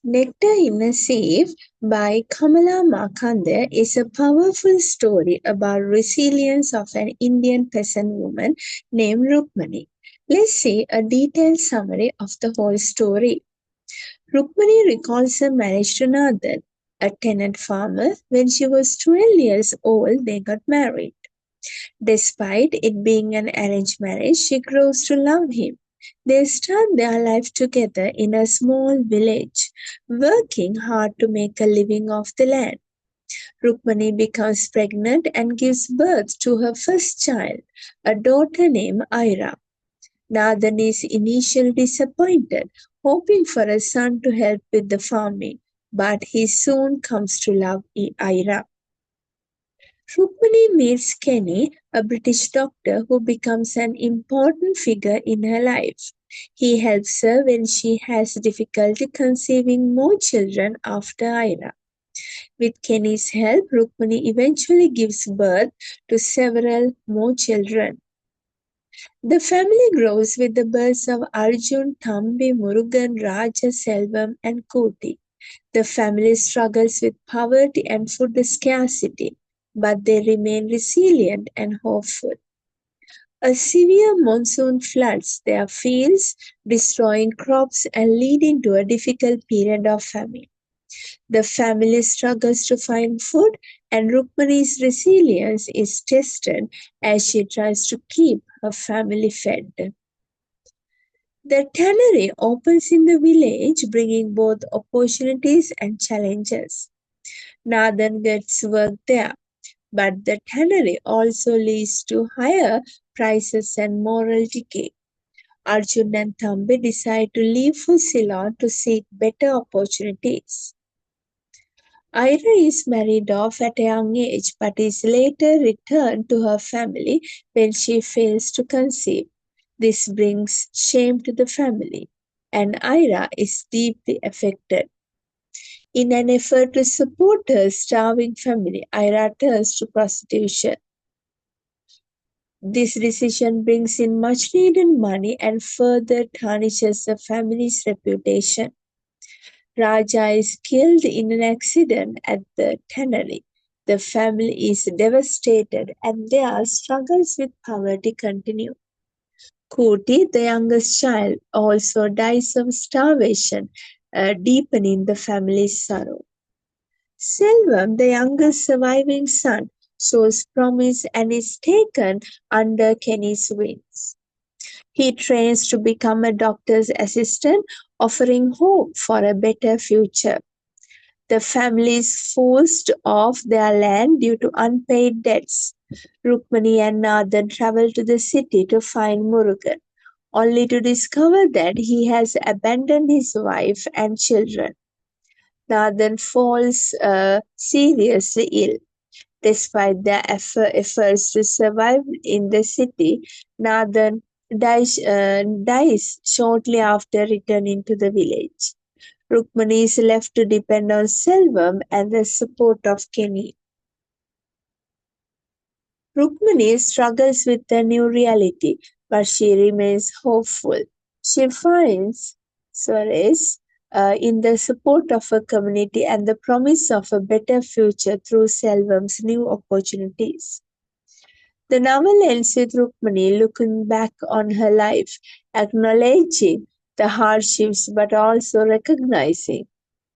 Nectar in a Seive by Kamala Makande is a powerful story about resilience of an Indian peasant woman named Rukmani. Let's see a detailed summary of the whole story. Rukmani recalls her marriage to Nathan, a tenant farmer. When she was 12 years old, they got married. Despite it being an arranged marriage, she grows to love him. They start their life together in a small village, working hard to make a living off the land. Rukmani becomes pregnant and gives birth to her first child, a daughter named Ira. Nathan is initially disappointed, hoping for a son to help with the farming, but he soon comes to love Ira. Rukmini meets Kenny, a British doctor who becomes an important figure in her life. He helps her when she has difficulty conceiving more children after Ira. With Kenny's help, Rukmini eventually gives birth to several more children. The family grows with the births of Arjun, Thambi, Murugan, Raja, Selvam, and Koti. The family struggles with poverty and food scarcity, but they remain resilient and hopeful. A severe monsoon floods their fields, destroying crops and leading to a difficult period of famine. The family struggles to find food, and Rukmani's resilience is tested as she tries to keep her family fed. The tannery opens in the village, bringing both opportunities and challenges. Nathan gets work there, but the tannery also leads to higher prices and moral decay. Arjun and Thambi decide to leave for Ceylon to seek better opportunities. Ira is married off at a young age but is later returned to her family when she fails to conceive. This brings shame to the family, and Ira is deeply affected. In an effort to support her starving family, Ira turns to prostitution. This decision brings in much needed money and further tarnishes the family's reputation. Raja is killed in an accident at the tannery. The family is devastated and their struggles with poverty continue. Kuti, the youngest child, also dies of starvation, deepening the family's sorrow. Selvam, the youngest surviving son, shows promise and is taken under Kenny's wings. He trains to become a doctor's assistant, offering hope for a better future. The family is forced off their land due to unpaid debts. Rukmani and Nathan travel to the city to find Murugan, only to discover that he has abandoned his wife and children. Nathan falls seriously ill. Despite their efforts to survive in the city, Nathan dies shortly after returning to the village. Rukmani is left to depend on Selvam and the support of Kenny. Rukmini struggles with the new reality, but she remains hopeful. She finds solace in the support of her community and the promise of a better future through Selvam's new opportunities. The novel ends with Rukmini looking back on her life, acknowledging the hardships but also recognizing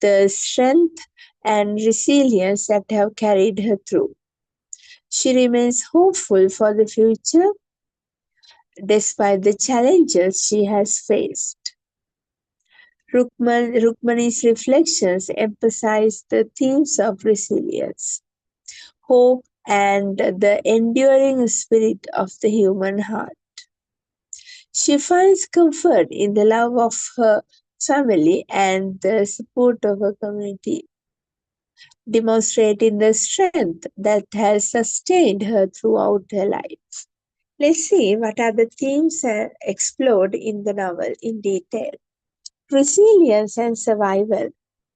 the strength and resilience that have carried her through. She remains hopeful for the future despite the challenges she has faced. Rukmani's reflections emphasize the themes of resilience, hope, and the enduring spirit of the human heart. She finds comfort in the love of her family and the support of her community, demonstrating the strength that has sustained her throughout her life. Let's see what are the themes explored in the novel in detail. Resilience and survival.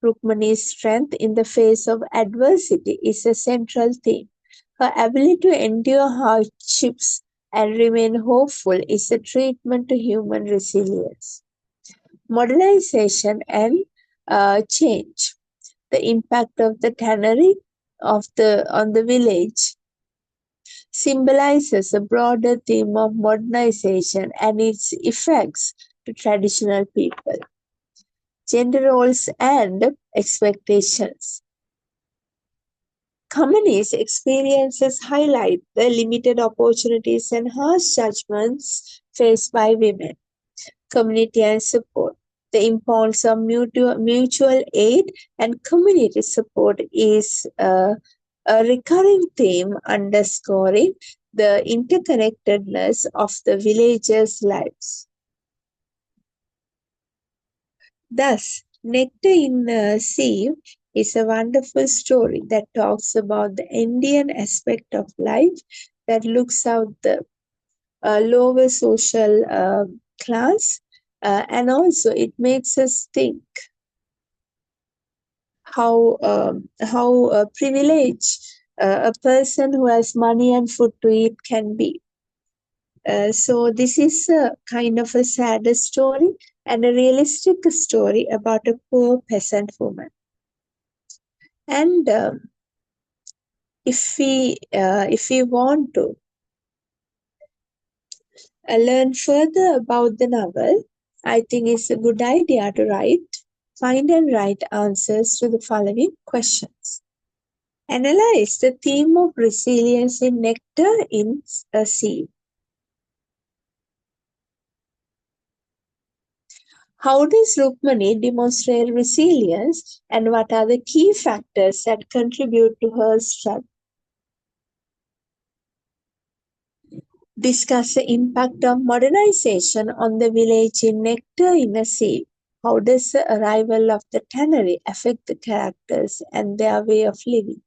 Rukmani's strength in the face of adversity is a central theme. Her ability to endure hardships and remain hopeful is a treatment to human resilience. Modernization and change. The impact of the tannery on the village symbolizes a broader theme of modernization and its effects to traditional people, gender roles, and expectations. Companies' experiences highlight the limited opportunities and harsh judgments faced by women, community and support. The importance of mutual aid and community support is a recurring theme underscoring the interconnectedness of the villagers' lives. Thus, Nectar in Seive is a wonderful story that talks about the Indian aspect of life that looks out the lower social class, and also it makes us think how privileged a person who has money and food to eat can be. So this is a kind of a sad story and a realistic story about a poor peasant woman. And if we want to learn further about the novel, I think it's a good idea to find and write answers to the following questions. Analyze the theme of resilience in Nectar in a Sea. How does Rukmani demonstrate resilience and what are the key factors that contribute to her strength? Discuss the impact of modernization on the village in Nectar in a Sea. How does the arrival of the tannery affect the characters and their way of living?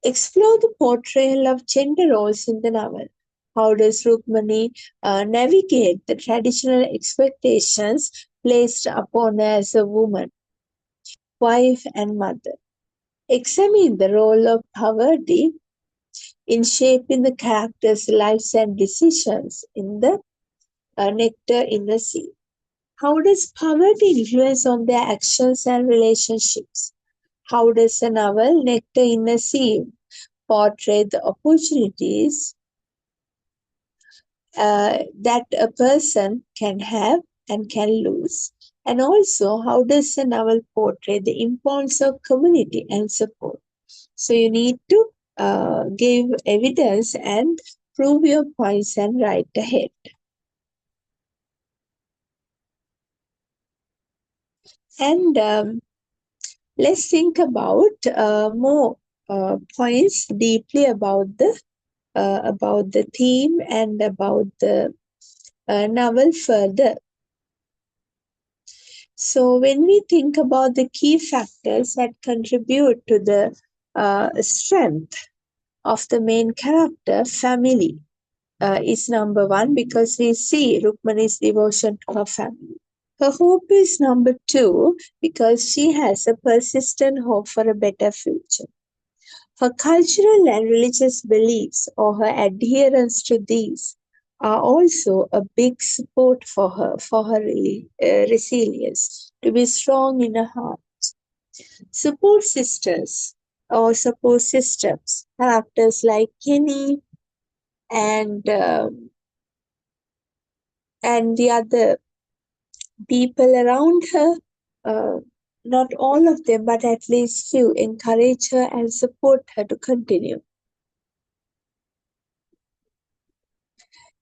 Explore the portrayal of gender roles in the novel. How does Rukmani navigate the traditional expectations placed upon her as a woman, wife, and mother? Examine the role of poverty in shaping the characters' lives and decisions in the Nectar in the Sea. How does poverty influence on their actions and relationships? How does the novel Nectar in the Sea portray the opportunities that a person can have and can lose? And also, how does the novel portray the importance of community and support? So you need to give evidence and prove your points and write ahead. And let's think about more points deeply about the theme and about the novel further. So when we think about the key factors that contribute to the strength of the main character, family is number one because we see Rukmani's devotion to her family. Her hope is number two because she has a persistent hope for a better future. Her cultural and religious beliefs or her adherence to these are also a big support for her resilience, to be strong in her heart. Support sisters or support systems, characters like Kenny and the other people around her, uh, not all of them, but at least few, encourage her and support her to continue.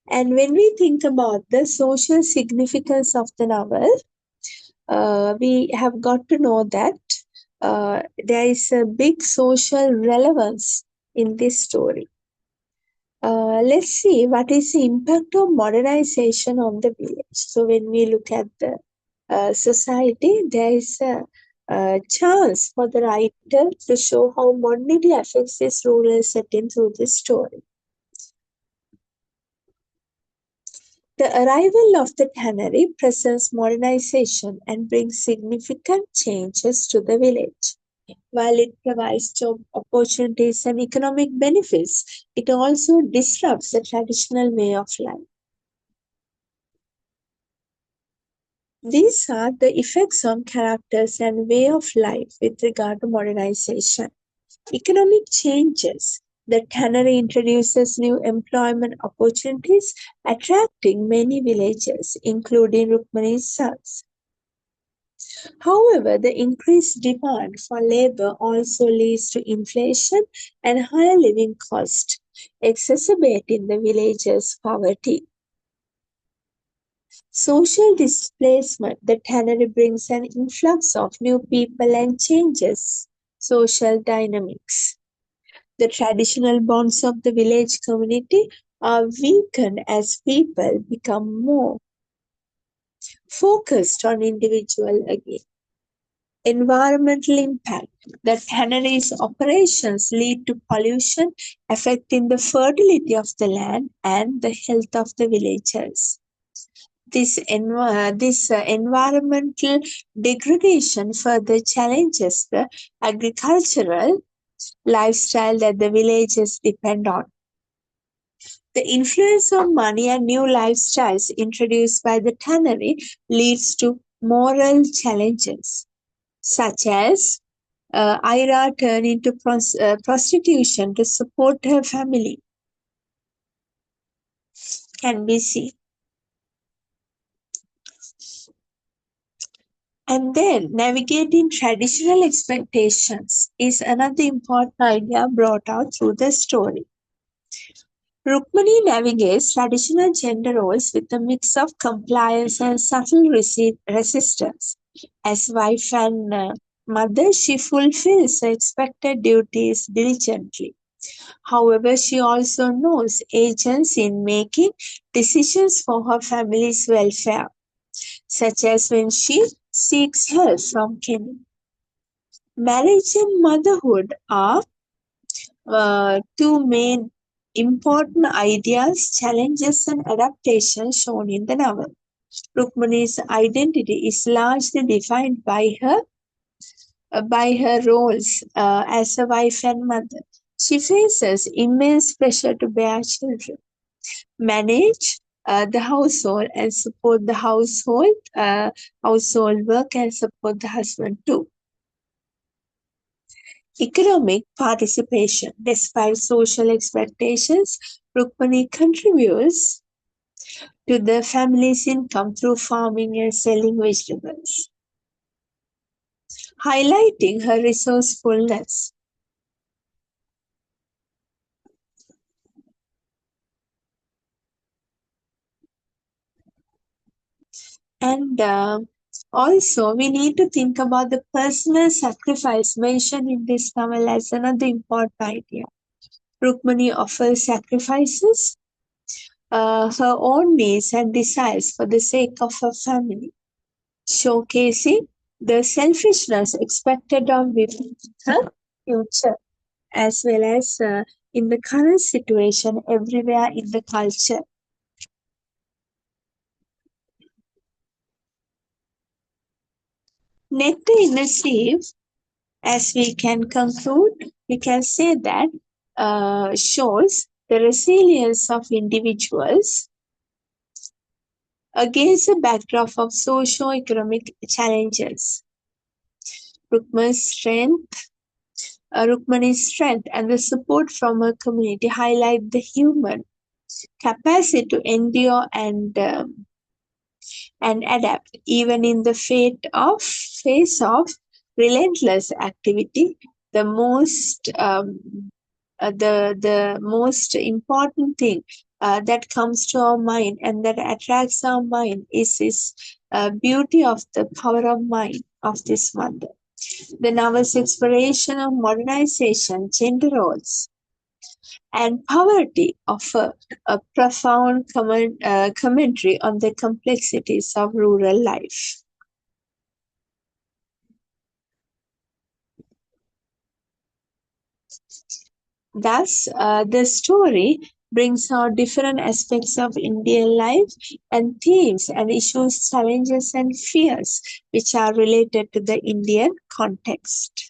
And when we think about the social significance of the novel, we have got to know that there is a big social relevance in this story. Let's see what is the impact of modernization on the village. So when we look at the society, there is a chance for the writer to show how modernity affects this rural setting through this story. The arrival of the tannery presents modernization and brings significant changes to the village. While it provides job opportunities and economic benefits, it also disrupts the traditional way of life. These are the effects on characters and way of life with regard to modernization. Economic changes. The tannery introduces new employment opportunities, attracting many villagers, including Rukmani's sons. However, the increased demand for labor also leads to inflation and higher living costs, exacerbating the villagers' poverty. Social displacement. The tannery brings an influx of new people and changes social dynamics. The traditional bonds of the village community are weakened as people become more focused on individual again. Environmental impact. The tannery's operations lead to pollution affecting the fertility of the land and the health of the villagers. This environmental degradation further challenges the agricultural lifestyle that the villages depend on. The influence of money and new lifestyles introduced by the tannery leads to moral challenges, such as Ira turning to prostitution to support her family, can be seen. And then navigating traditional expectations is another important idea brought out through the story. Rukmani navigates traditional gender roles with a mix of compliance and subtle resistance. As wife and mother, she fulfills her expected duties diligently. However, she also knows agency in making decisions for her family's welfare, such as when she seeks help from Kenny. Marriage and motherhood are two main important ideas, challenges, and adaptations shown in the novel. Rukmani's identity is largely defined by her roles as a wife and mother. She faces immense pressure to bear children, manage the household, and support the household work, and support the husband too. Economic participation. Despite social expectations, Rukmani contributes to the family's income through farming and selling vegetables, highlighting her resourcefulness. And also, we need to think about the personal sacrifice mentioned in this novel as another important idea. Rukmani offers sacrifices, her own needs and desires for the sake of her family, showcasing the selfishness expected of women in her future, as well as in the current situation everywhere in the culture. Nectar in a seive, as we can conclude, we can say that shows the resilience of individuals against a backdrop of socio-economic challenges. Rukmani's strength, Rukmani's strength and the support from her community highlight the human capacity to endure and adapt, even in the face of relentless activity. The most important thing that comes to our mind and that attracts our mind is this beauty of the power of mind of this mother. The novel's exploration of modernization, gender roles, and poverty offer a profound commentary on the complexities of rural life. Thus, the story brings out different aspects of Indian life and themes and issues, challenges, and fears which are related to the Indian context.